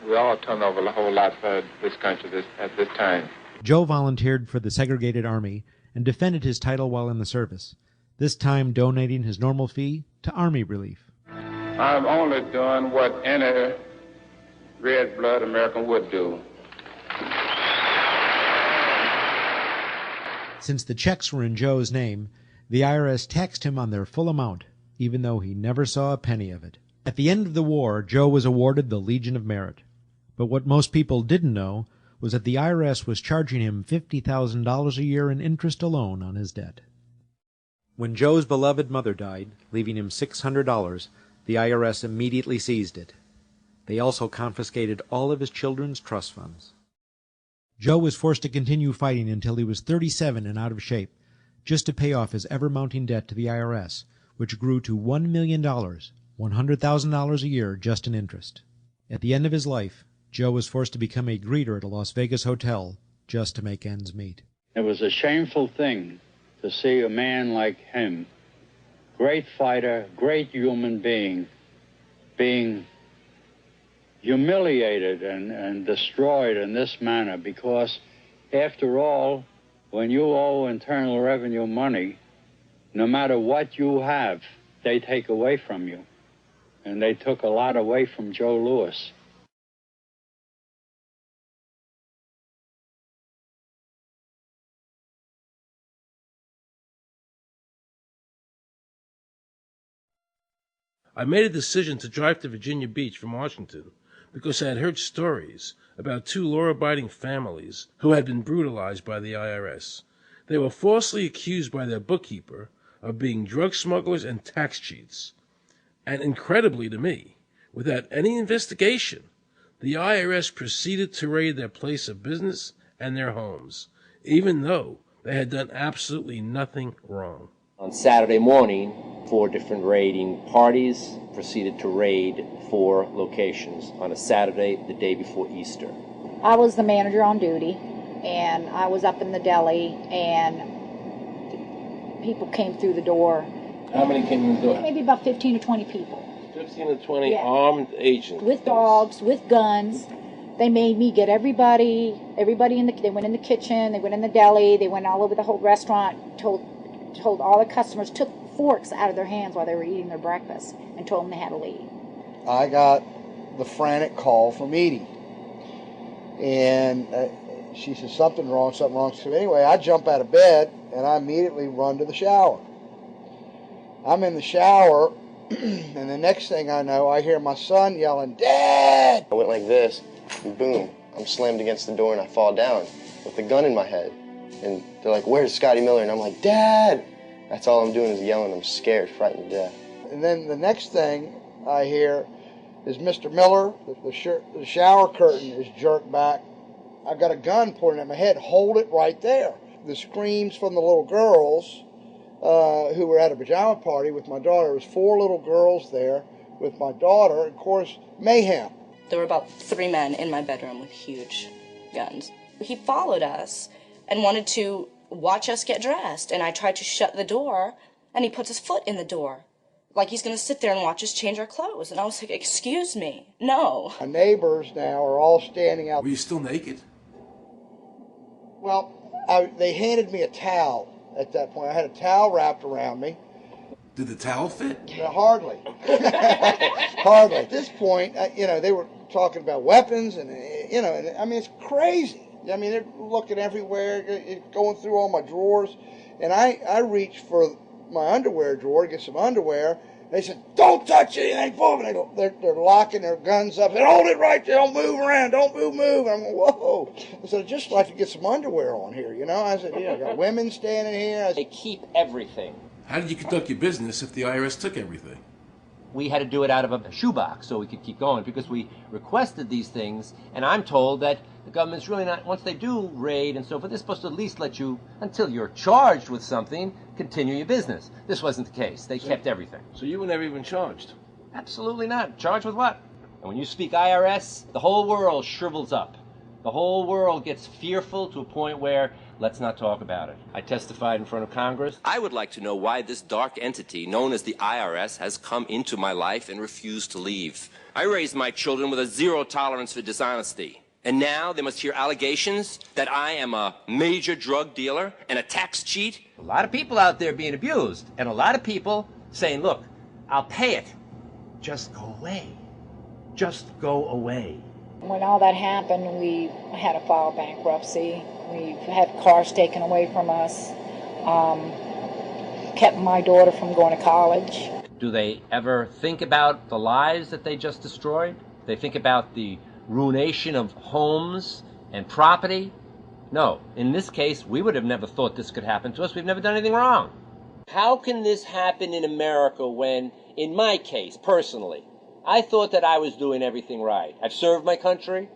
We all turn over a whole lot for this country at this time. Joe volunteered for the segregated army and defended his title while in the service, this time donating his normal fee to Army relief. I'm only doing what any red-blood American would do. Since the checks were in Joe's name, the IRS taxed him on their full amount, even though he never saw a penny of it. At the end of the war, Joe was awarded the Legion of Merit. But what most people didn't know was that the IRS was charging him $50,000 a year in interest alone on his debt. When Joe's beloved mother died, leaving him $600, the IRS immediately seized it. They also confiscated all of his children's trust funds. Joe was forced to continue fighting until he was 37 and out of shape, just to pay off his ever-mounting debt to the IRS, which grew to $1 million, $100,000 a year just in interest. At the end of his life, Joe was forced to become a greeter at a Las Vegas hotel just to make ends meet. It was a shameful thing to see a man like him, great fighter, great human being humiliated and destroyed in this manner, because after all, when you owe Internal Revenue money, no matter what you have, they take away from you. And they took a lot away from Joe Louis. I made a decision to drive to Virginia Beach from Washington because I had heard stories about two law-abiding families who had been brutalized by the IRS. They were falsely accused by their bookkeeper of being drug smugglers and tax cheats. And incredibly to me, without any investigation, the IRS proceeded to raid their place of business and their homes, even though they had done absolutely nothing wrong. On Saturday morning, 4 different raiding parties proceeded to raid 4 locations on a Saturday, the day before Easter. I was the manager on duty, and I was up in the deli, and people came through the door. How many came in the door? Maybe about 15 to 20 people. 15 to 20 armed agents. With dogs, with guns. They made me get everybody they went in the kitchen, they went in the deli, they went all over the whole restaurant, told all the customers, took forks out of their hands while they were eating their breakfast and told them they had to leave. I got the frantic call from Edie. And she said, something wrong. So anyway, I jump out of bed and I immediately run to the shower. I'm in the shower, and the next thing I know, I hear my son yelling, "Dad!" I went like this, and boom, I'm slammed against the door and I fall down with the gun in my head. And they're like, "Where's Scotty Miller?" And I'm like, "Dad!" That's all I'm doing is yelling. I'm scared, frightened to death. And then the next thing I hear is Mr. Miller, the shower curtain is jerked back. I got a gun pointing at my head. Hold it right there. The screams from the little girls who were at a pajama party with my daughter. There was 4 little girls there with my daughter. Of course, mayhem. There were about 3 men in my bedroom with huge guns. He followed us and wanted to watch us get dressed, and I tried to shut the door, and he puts his foot in the door, like he's going to sit there and watch us change our clothes. And I was like, "Excuse me, no." My neighbors now are all standing out. Were you still naked? Well, they handed me a towel at that point. I had a towel wrapped around me. Did the towel fit? Hardly. Hardly. At this point, they were talking about weapons, and, it's crazy. I mean, they're looking everywhere, going through all my drawers. And I reached for my underwear drawer to get some underwear. They said, "Don't touch anything." Boom. They're locking their guns up. They said, "Hold it right there. Don't move around. Don't move." And I'm going, whoa. I said, "I'd just like to get some underwear on here, I said, I got women standing here. They keep everything. How did you conduct your business if the IRS took everything? We had to do it out of a shoebox so we could keep going because we requested these things, and I'm told that the government's really not, once they do raid and so forth, they're supposed to at least let you, until you're charged with something, continue your business. This wasn't the case. They kept everything. So you were never even charged? Absolutely not. Charged with what? And when you speak IRS, the whole world shrivels up. The whole world gets fearful to a point where let's not talk about it. I testified in front of Congress. I would like to know why this dark entity, known as the IRS, has come into my life and refused to leave. I raised my children with a zero tolerance for dishonesty. And now they must hear allegations that I am a major drug dealer and a tax cheat? A lot of people out there being abused, and a lot of people saying, look, I'll pay it. Just go away. Just go away. When all that happened, we had to file bankruptcy. We had cars taken away from us, kept my daughter from going to college. Do they ever think about the lives that they just destroyed? They think about the ruination of homes and property? No. In this case, we would have never thought this could happen to us. We've never done anything wrong. How can this happen in America when, in my case, personally, I thought that I was doing everything right? I've served my country.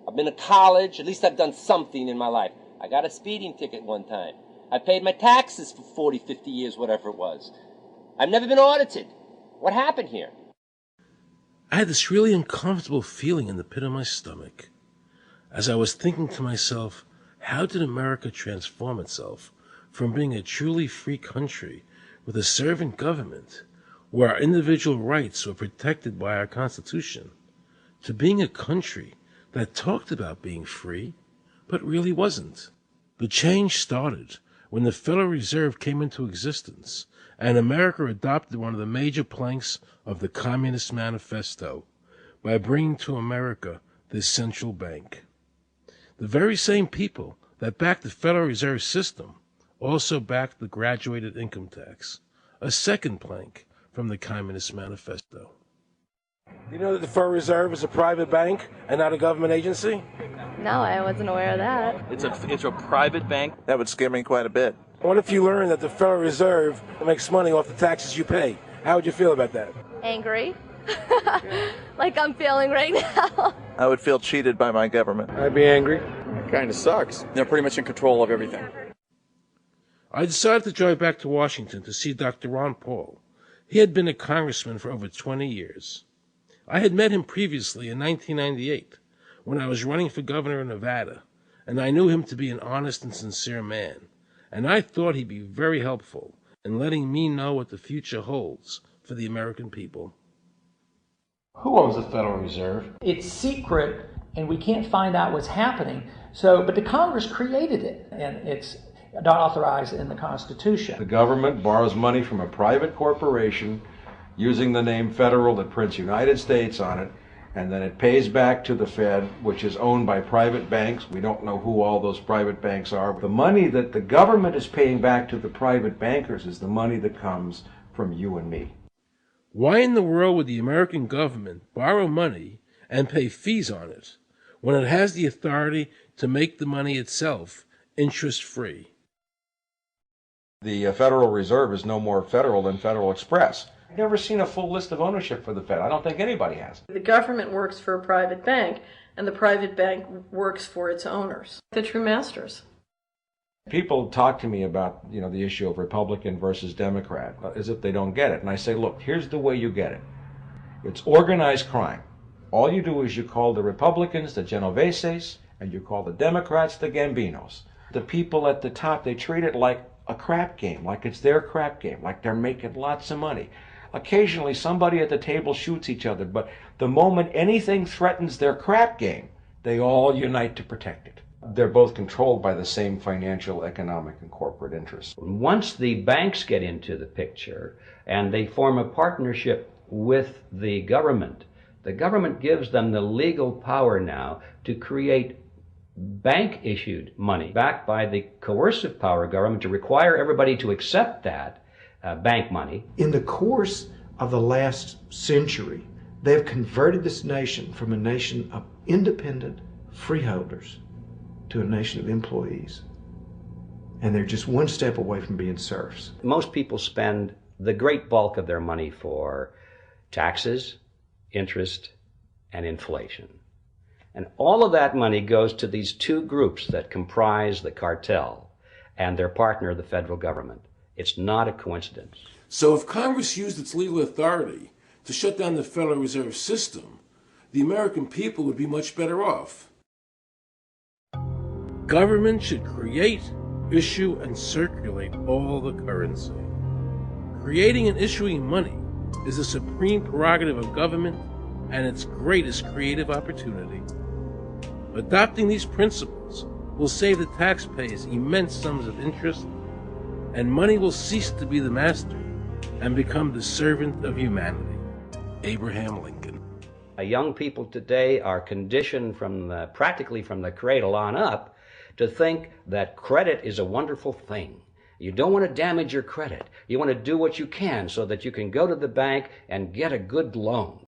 I've been to college. At least I've done something in my life. I got a speeding ticket one time. I paid my taxes for 40, 50 years, whatever it was. I've never been audited. What happened here? I had this really uncomfortable feeling in the pit of my stomach as I was thinking to myself, how did America transform itself from being a truly free country with a servant government where our individual rights were protected by our Constitution to being a country that talked about being free but really wasn't? The change started when the Federal Reserve came into existence and America adopted one of the major planks of the Communist Manifesto by bringing to America this central bank. The very same people that backed the Federal Reserve System also backed the graduated income tax, a second plank from the Communist Manifesto. Do you know that the Federal Reserve is a private bank and not a government agency? No, I wasn't aware of that. It's a private bank? That would scare me quite a bit. What if you learned that the Federal Reserve makes money off the taxes you pay? How would you feel about that? Angry. Like I'm feeling right now. I would feel cheated by my government. I'd be angry. It kind of sucks. They're pretty much in control of everything. I decided to drive back to Washington to see Dr. Ron Paul. He had been a congressman for over 20 years. I had met him previously in 1998 when I was running for governor of Nevada, and I knew him to be an honest and sincere man, and I thought he'd be very helpful in letting me know what the future holds for the American people. Who owns the Federal Reserve? It's secret, and we can't find out what's happening. But the Congress created it, and it's not authorized in the Constitution. The government borrows money from a private corporation using the name Federal that prints United States on it, and then it pays back to the Fed, which is owned by private banks. We don't know who all those private banks are. The money that the government is paying back to the private bankers is the money that comes from you and me. Why in the world would the American government borrow money and pay fees on it when it has the authority to make the money itself interest-free? The Federal Reserve is no more federal than Federal Express. I've never seen a full list of ownership for the Fed. I don't think anybody has. The government works for a private bank, and the private bank works for its owners, the true masters. People talk to me about, the issue of Republican versus Democrat, as if they don't get it. And I say, look, here's the way you get it. It's organized crime. All you do is you call the Republicans the Genoveses, and you call the Democrats the Gambinos. The people at the top, they treat it like a crap game, like it's their crap game, like they're making lots of money. Occasionally, somebody at the table shoots each other, but the moment anything threatens their crap game, they all unite to protect it. They're both controlled by the same financial, economic, and corporate interests. Once the banks get into the picture and they form a partnership with the government gives them the legal power now to create bank-issued money backed by the coercive power of government to require everybody to accept that bank money. In the course of the last century, they have converted this nation from a nation of independent freeholders to a nation of employees. And they're just one step away from being serfs. Most people spend the great bulk of their money for taxes, interest, and inflation. And all of that money goes to these two groups that comprise the cartel and their partner, the federal government. It's not a coincidence. So if Congress used its legal authority to shut down the Federal Reserve System, the American people would be much better off. Government should create issue and circulate all the currency. Creating and issuing money is the supreme prerogative of government and its greatest creative opportunity. Adopting these principles will save the taxpayers immense sums of interest, and money will cease to be the master and become the servant of humanity. Abraham Lincoln. Young people today are conditioned practically from the cradle on up to think that credit is a wonderful thing. You don't want to damage your credit. You want to do what you can so that you can go to the bank and get a good loan.